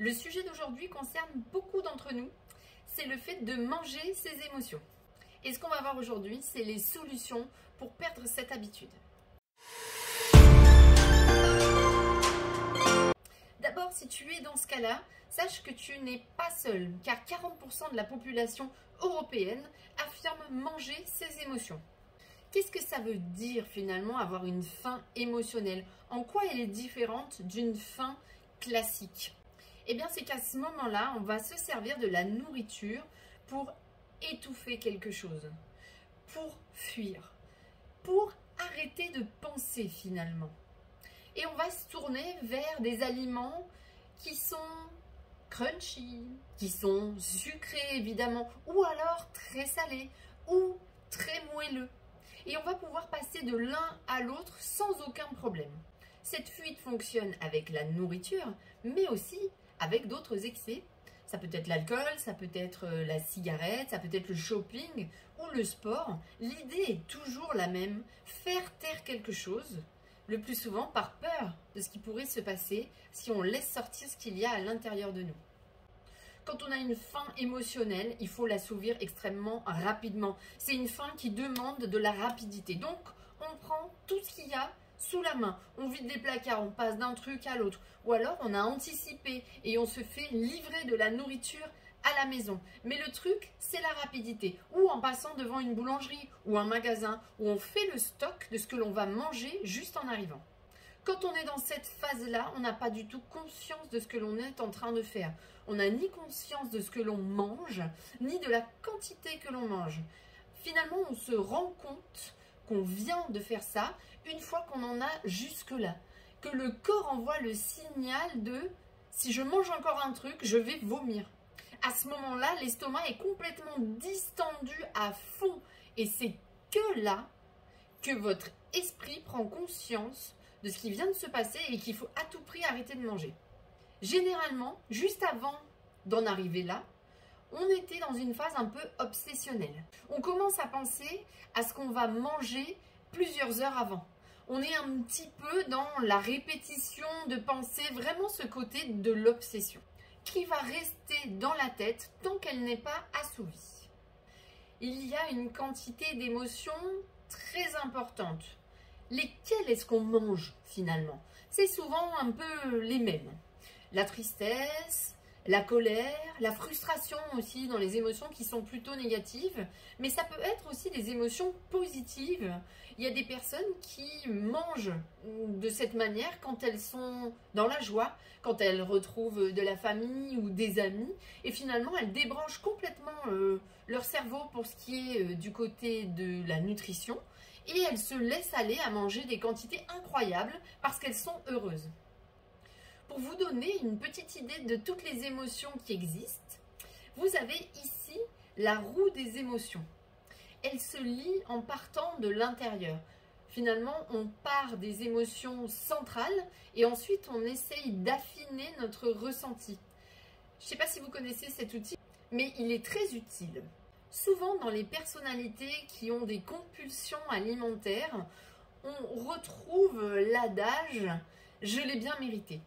Le sujet d'aujourd'hui concerne beaucoup d'entre nous, c'est le fait de manger ses émotions. Et ce qu'on va voir aujourd'hui, c'est les solutions pour perdre cette habitude. D'abord, si tu es dans ce cas-là, sache que tu n'es pas seul, car 40% de la population européenne affirme manger ses émotions. Qu'est-ce que ça veut dire finalement avoir une faim émotionnelle? En quoi elle est différente d'une faim classique? Eh bien, c'est qu'à ce moment-là, on va se servir de la nourriture pour étouffer quelque chose, pour fuir, pour arrêter de penser finalement. Et on va se tourner vers des aliments qui sont crunchy, qui sont sucrés évidemment, ou alors très salés, ou très moelleux. Et on va pouvoir passer de l'un à l'autre sans aucun problème. Cette fuite fonctionne avec la nourriture, mais aussi avec d'autres excès. Ça peut être l'alcool, ça peut être la cigarette, ça peut être le shopping ou le sport. L'idée est toujours la même, faire taire quelque chose, le plus souvent par peur de ce qui pourrait se passer si on laisse sortir ce qu'il y a à l'intérieur de nous. Quand on a une faim émotionnelle, il faut l'assouvir extrêmement rapidement. C'est une faim qui demande de la rapidité. Donc, on prend tout ce qu'il y a sous la main. On vide les placards, on passe d'un truc à l'autre. Ou alors, on a anticipé et on se fait livrer de la nourriture à la maison. Mais le truc, c'est la rapidité. Ou en passant devant une boulangerie ou un magasin où on fait le stock de ce que l'on va manger juste en arrivant. Quand on est dans cette phase-là, on n'a pas du tout conscience de ce que l'on est en train de faire. On n'a ni conscience de ce que l'on mange, ni de la quantité que l'on mange. Finalement, on se rend compte qu'on vient de faire ça une fois qu'on en a jusque-là. Que le corps envoie le signal de « si je mange encore un truc, je vais vomir ». À ce moment-là, l'estomac est complètement distendu à fond. Et c'est que là que votre esprit prend conscience de ce qui vient de se passer et qu'il faut à tout prix arrêter de manger. Généralement, juste avant d'en arriver là, on était dans une phase un peu obsessionnelle. On commence à penser à ce qu'on va manger plusieurs heures avant. On est un petit peu dans la répétition de penser, vraiment ce côté de l'obsession, qui va rester dans la tête tant qu'elle n'est pas assouvie. Il y a une quantité d'émotions très importante. Lesquelles est-ce qu'on mange finalement? C'est souvent un peu les mêmes. La tristesse, la colère, la frustration aussi dans les émotions qui sont plutôt négatives. Mais ça peut être aussi des émotions positives. Il y a des personnes qui mangent de cette manière quand elles sont dans la joie, quand elles retrouvent de la famille ou des amis. Et finalement, elles débranchent complètement leur cerveau pour ce qui est du côté de la nutrition. Et elles se laissent aller à manger des quantités incroyables parce qu'elles sont heureuses. Pour vous donner une petite idée de toutes les émotions qui existent, vous avez ici la roue des émotions. Elle se lie en partant de l'intérieur. Finalement, on part des émotions centrales et ensuite on essaye d'affiner notre ressenti. Je ne sais pas si vous connaissez cet outil, mais il est très utile. Souvent, dans les personnalités qui ont des compulsions alimentaires, on retrouve l'adage « je l'ai bien mérité ».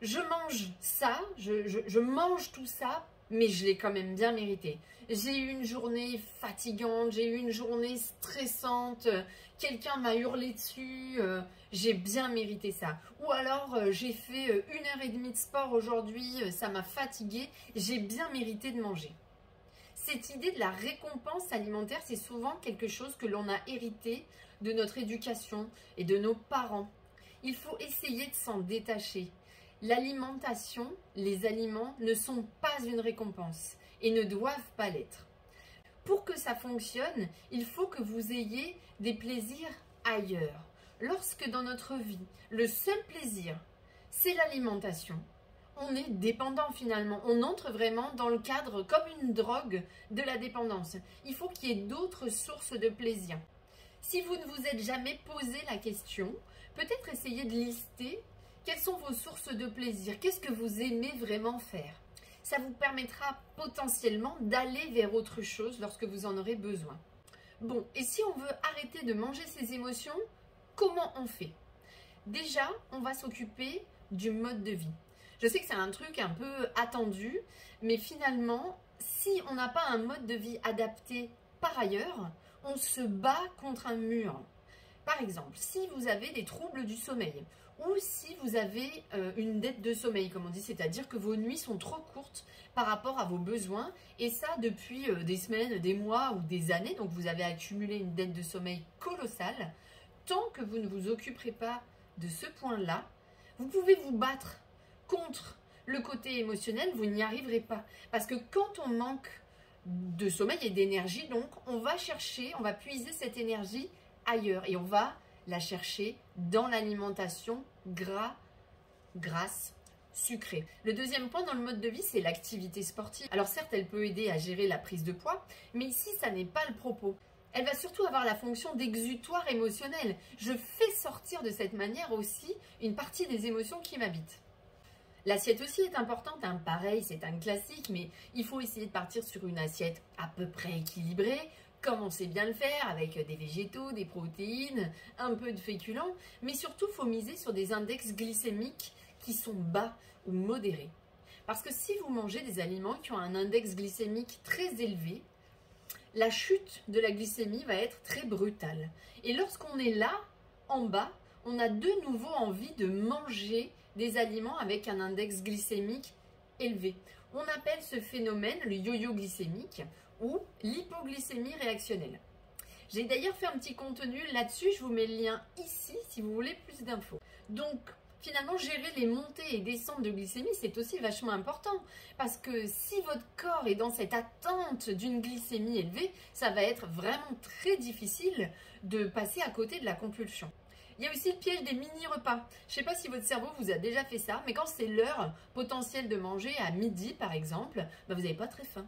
Je mange ça, je mange tout ça, mais je l'ai quand même bien mérité. J'ai eu une journée fatigante, j'ai eu une journée stressante, quelqu'un m'a hurlé dessus, j'ai bien mérité ça. Ou alors, j'ai fait 1h30 de sport aujourd'hui, ça m'a fatiguée, j'ai bien mérité de manger. Cette idée de la récompense alimentaire, c'est souvent quelque chose que l'on a hérité de notre éducation et de nos parents. Il faut essayer de s'en détacher. L'alimentation, les aliments ne sont pas une récompense et ne doivent pas l'être. Pour que ça fonctionne, il faut que vous ayez des plaisirs ailleurs. Lorsque dans notre vie, le seul plaisir, c'est l'alimentation, on est dépendant finalement. On entre vraiment dans le cadre comme une drogue de la dépendance. Il faut qu'il y ait d'autres sources de plaisir. Si vous ne vous êtes jamais posé la question, peut-être essayez de lister quelles sont vos sources de plaisir. Qu'est-ce que vous aimez vraiment faire? Ça vous permettra potentiellement d'aller vers autre chose lorsque vous en aurez besoin. Bon, et si on veut arrêter de manger ses émotions, comment on fait? Déjà, on va s'occuper du mode de vie. Je sais que c'est un truc un peu attendu, mais finalement, si on n'a pas un mode de vie adapté par ailleurs, on se bat contre un mur. Par exemple, si vous avez des troubles du sommeil ou si vous avez une dette de sommeil, comme on dit, c'est-à-dire que vos nuits sont trop courtes par rapport à vos besoins, et ça depuis des semaines, des mois ou des années, donc vous avez accumulé une dette de sommeil colossale, tant que vous ne vous occuperez pas de ce point-là, vous pouvez vous battre contre le côté émotionnel, vous n'y arriverez pas. Parce que quand on manque de sommeil et d'énergie, donc on va chercher, on va puiser cette énergie ailleurs et on va la chercher dans l'alimentation grasse, sucrée. Le deuxième point dans le mode de vie, c'est l'activité sportive. Alors certes, elle peut aider à gérer la prise de poids, mais ici, ça n'est pas le propos. Elle va surtout avoir la fonction d'exutoire émotionnel. Je fais sortir de cette manière aussi une partie des émotions qui m'habitent. L'assiette aussi est importante, hein. Pareil, c'est un classique, mais il faut essayer de partir sur une assiette à peu près équilibrée, comme on sait bien le faire, avec des végétaux, des protéines, un peu de féculents, mais surtout, il faut miser sur des index glycémiques qui sont bas ou modérés. Parce que si vous mangez des aliments qui ont un index glycémique très élevé, la chute de la glycémie va être très brutale. Et lorsqu'on est là, en bas, on a de nouveau envie de manger des aliments avec un index glycémique élevé. On appelle ce phénomène le yo-yo glycémique ou l'hypoglycémie réactionnelle. J'ai d'ailleurs fait un petit contenu là-dessus, je vous mets le lien ici si vous voulez plus d'infos. Donc, finalement, gérer les montées et descentes de glycémie, c'est aussi vachement important. Parce que si votre corps est dans cette attente d'une glycémie élevée, ça va être vraiment très difficile de passer à côté de la compulsion. Il y a aussi le piège des mini-repas. Je ne sais pas si votre cerveau vous a déjà fait ça, mais quand c'est l'heure potentielle de manger à midi, par exemple, vous n'avez pas très faim.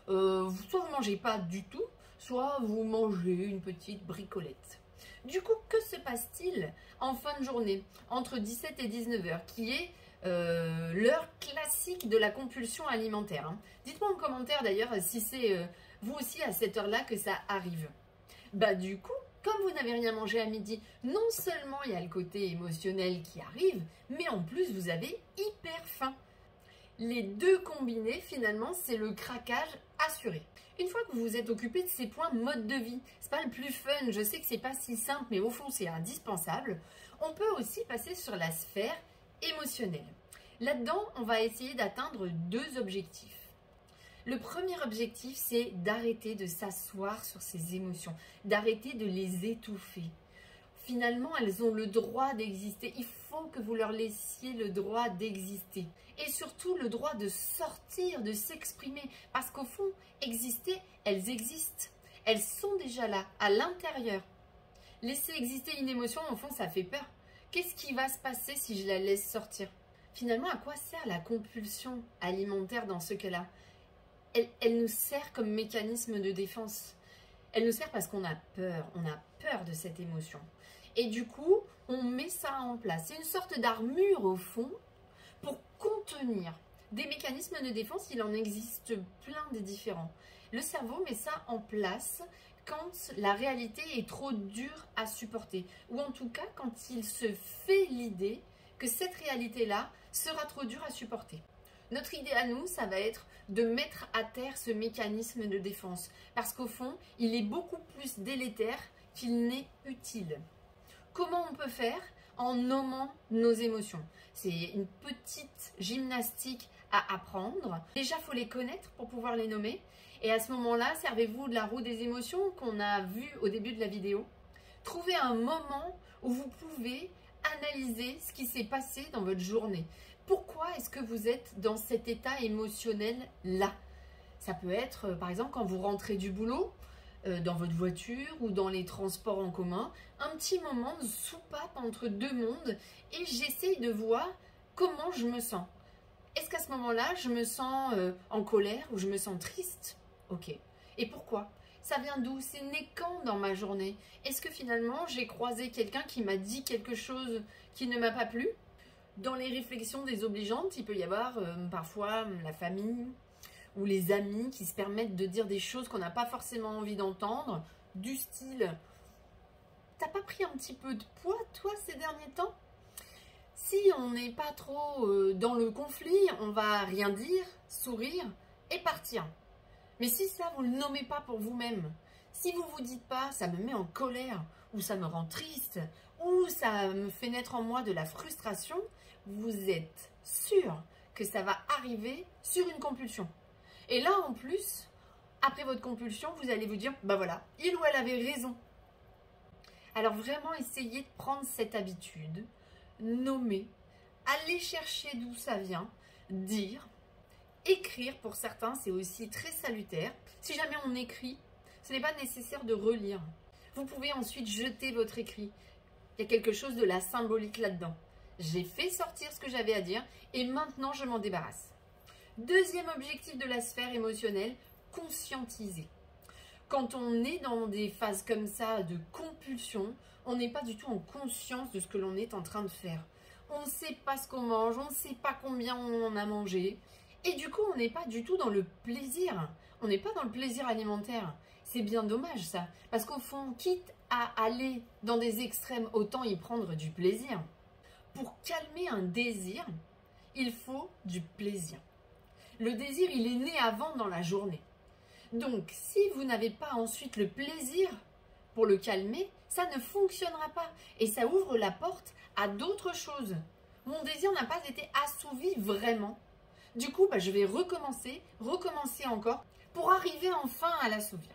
Soit vous ne mangez pas du tout, soit vous mangez une petite bricolette. Du coup, que se passe-t-il en fin de journée, entre 17 et 19 heures, qui est l'heure classique de la compulsion alimentaire, hein. Dites-moi en commentaire d'ailleurs si c'est vous aussi à cette heure-là que ça arrive. Du coup, comme vous n'avez rien mangé à midi, non seulement il y a le côté émotionnel qui arrive, mais en plus vous avez hyper faim. Les deux combinés, finalement, c'est le craquage assuré. Une fois que vous vous êtes occupé de ces points mode de vie, c'est pas le plus fun, je sais que c'est pas si simple, mais au fond c'est indispensable, on peut aussi passer sur la sphère émotionnelle. Là-dedans, on va essayer d'atteindre deux objectifs. Le premier objectif, c'est d'arrêter de s'asseoir sur ces émotions, d'arrêter de les étouffer. Finalement, elles ont le droit d'exister. Il faut que vous leur laissiez le droit d'exister. Et surtout, le droit de sortir, de s'exprimer. Parce qu'au fond, exister, elles existent. Elles sont déjà là, à l'intérieur. Laisser exister une émotion, au fond, ça fait peur. Qu'est-ce qui va se passer si je la laisse sortir? Finalement, à quoi sert la compulsion alimentaire dans ce cas-là? Elle nous sert comme mécanisme de défense. Elle nous sert parce qu'on a peur de cette émotion. Et du coup, on met ça en place. C'est une sorte d'armure au fond pour contenir des mécanismes de défense. Il en existe plein de différents. Le cerveau met ça en place quand la réalité est trop dure à supporter. Ou en tout cas, quand il se fait l'idée que cette réalité-là sera trop dure à supporter. Notre idée à nous, ça va être de mettre à terre ce mécanisme de défense. Parce qu'au fond, il est beaucoup plus délétère qu'il n'est utile. Comment on peut faire? En nommant nos émotions. C'est une petite gymnastique à apprendre. Déjà, il faut les connaître pour pouvoir les nommer. Et à ce moment-là, servez-vous de la roue des émotions qu'on a vue au début de la vidéo. Trouvez un moment où vous pouvez analyser ce qui s'est passé dans votre journée. Pourquoi est-ce que vous êtes dans cet état émotionnel-là? Ça peut être, par exemple, quand vous rentrez du boulot, dans votre voiture ou dans les transports en commun, un petit moment de soupape entre deux mondes et j'essaye de voir comment je me sens. Est-ce qu'à ce moment-là, je me sens en colère ou je me sens triste? Ok. Et pourquoi? Ça vient d'où? C'est né quand dans ma journée? Est-ce que finalement, j'ai croisé quelqu'un qui m'a dit quelque chose qui ne m'a pas plu? Dans les réflexions désobligeantes, il peut y avoir parfois la famille ou les amis qui se permettent de dire des choses qu'on n'a pas forcément envie d'entendre, du style « T'as pas pris un petit peu de poids, toi, ces derniers temps ?» Si on n'est pas trop dans le conflit, on va rien dire, sourire et partir. Mais si ça, vous ne le nommez pas pour vous-même, si vous ne vous dites pas « ça me met en colère » ou « ça me rend triste » ou « ça me fait naître en moi de la frustration », vous êtes sûr que ça va arriver sur une compulsion. Et là, en plus, après votre compulsion, vous allez vous dire « bah voilà, il ou elle avait raison ». Alors vraiment, essayez de prendre cette habitude, nommer, aller chercher d'où ça vient, dire, écrire pour certains, c'est aussi très salutaire. Si jamais on écrit, ce n'est pas nécessaire de relire. Vous pouvez ensuite jeter votre écrit. Il y a quelque chose de la symbolique là-dedans. J'ai fait sortir ce que j'avais à dire et maintenant je m'en débarrasse. Deuxième objectif de la sphère émotionnelle, conscientiser. Quand on est dans des phases comme ça de compulsion, on n'est pas du tout en conscience de ce que l'on est en train de faire. On ne sait pas ce qu'on mange, on ne sait pas combien on en a mangé. Et du coup, on n'est pas du tout dans le plaisir. On n'est pas dans le plaisir alimentaire. C'est bien dommage ça. Parce qu'au fond, quitte à aller dans des extrêmes, autant y prendre du plaisir. Pour calmer un désir, il faut du plaisir. Le désir, il est né avant dans la journée. Donc, si vous n'avez pas ensuite le plaisir pour le calmer, ça ne fonctionnera pas. Et ça ouvre la porte à d'autres choses. Mon désir n'a pas été assouvi vraiment. Du coup, je vais recommencer encore pour arriver enfin à l'assouvir.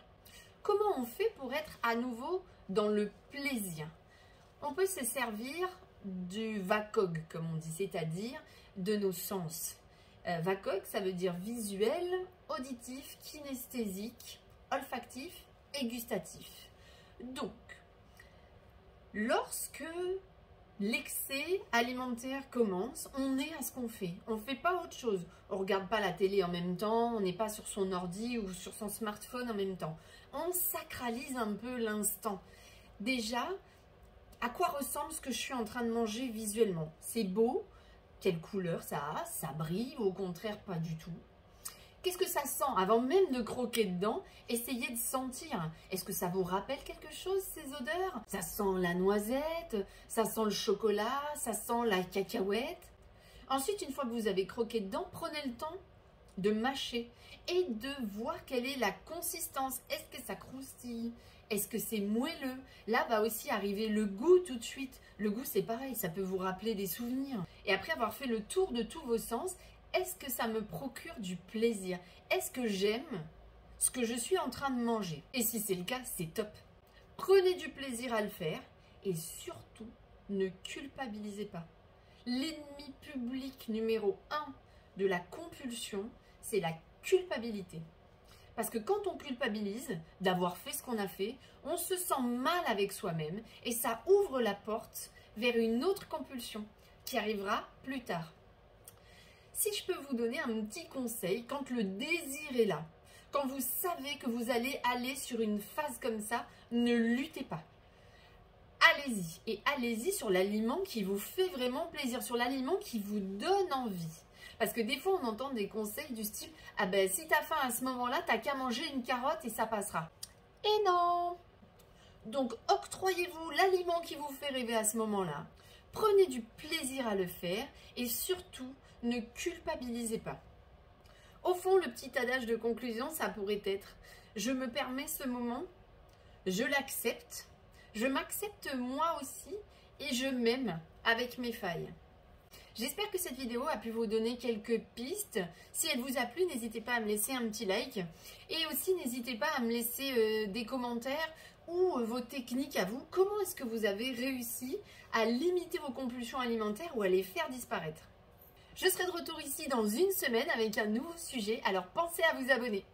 Comment on fait pour être à nouveau dans le plaisir? On peut se servir du VACOG, comme on dit, c'est-à-dire de nos sens. VACOG, ça veut dire visuel, auditif, kinesthésique, olfactif et gustatif. Donc, lorsque l'excès alimentaire commence, on est à ce qu'on fait. On ne fait pas autre chose. On ne regarde pas la télé en même temps, on n'est pas sur son ordi ou sur son smartphone en même temps. On sacralise un peu l'instant. Déjà, à quoi ressemble ce que je suis en train de manger visuellement? C'est beau? Quelle couleur ça a? Ça brille ou au contraire pas du tout? Qu'est-ce que ça sent? Avant même de croquer dedans, essayez de sentir. Est-ce que ça vous rappelle quelque chose, ces odeurs? Ça sent la noisette, ça sent le chocolat, ça sent la cacahuète. Ensuite, une fois que vous avez croqué dedans, prenez le temps de mâcher et de voir quelle est la consistance. Est-ce que ça croustille? Est-ce que c'est moelleux? Là va aussi arriver le goût tout de suite. Le goût, c'est pareil, ça peut vous rappeler des souvenirs. Et après avoir fait le tour de tous vos sens, est-ce que ça me procure du plaisir? Est-ce que j'aime ce que je suis en train de manger? Et si c'est le cas, c'est top. Prenez du plaisir à le faire et surtout, ne culpabilisez pas. L'ennemi public numéro 1 de la compulsion, c'est la culpabilité. Parce que quand on culpabilise d'avoir fait ce qu'on a fait, on se sent mal avec soi-même et ça ouvre la porte vers une autre compulsion qui arrivera plus tard. Si je peux vous donner un petit conseil, quand le désir est là, quand vous savez que vous allez aller sur une phase comme ça, ne luttez pas. Allez-y et allez-y sur l'aliment qui vous fait vraiment plaisir, sur l'aliment qui vous donne envie. Parce que des fois, on entend des conseils du style « Ah ben, si t'as faim à ce moment-là, t'as qu'à manger une carotte et ça passera. » Et non! Donc, octroyez-vous l'aliment qui vous fait rêver à ce moment-là. Prenez du plaisir à le faire et surtout, ne culpabilisez pas. Au fond, le petit adage de conclusion, ça pourrait être « Je me permets ce moment, je l'accepte, je m'accepte moi aussi et je m'aime avec mes failles. » J'espère que cette vidéo a pu vous donner quelques pistes. Si elle vous a plu, n'hésitez pas à me laisser un petit like. Et aussi, n'hésitez pas à me laisser des commentaires ou vos techniques à vous. Comment est-ce que vous avez réussi à limiter vos compulsions alimentaires ou à les faire disparaître? Je serai de retour ici dans une semaine avec un nouveau sujet, alors pensez à vous abonner.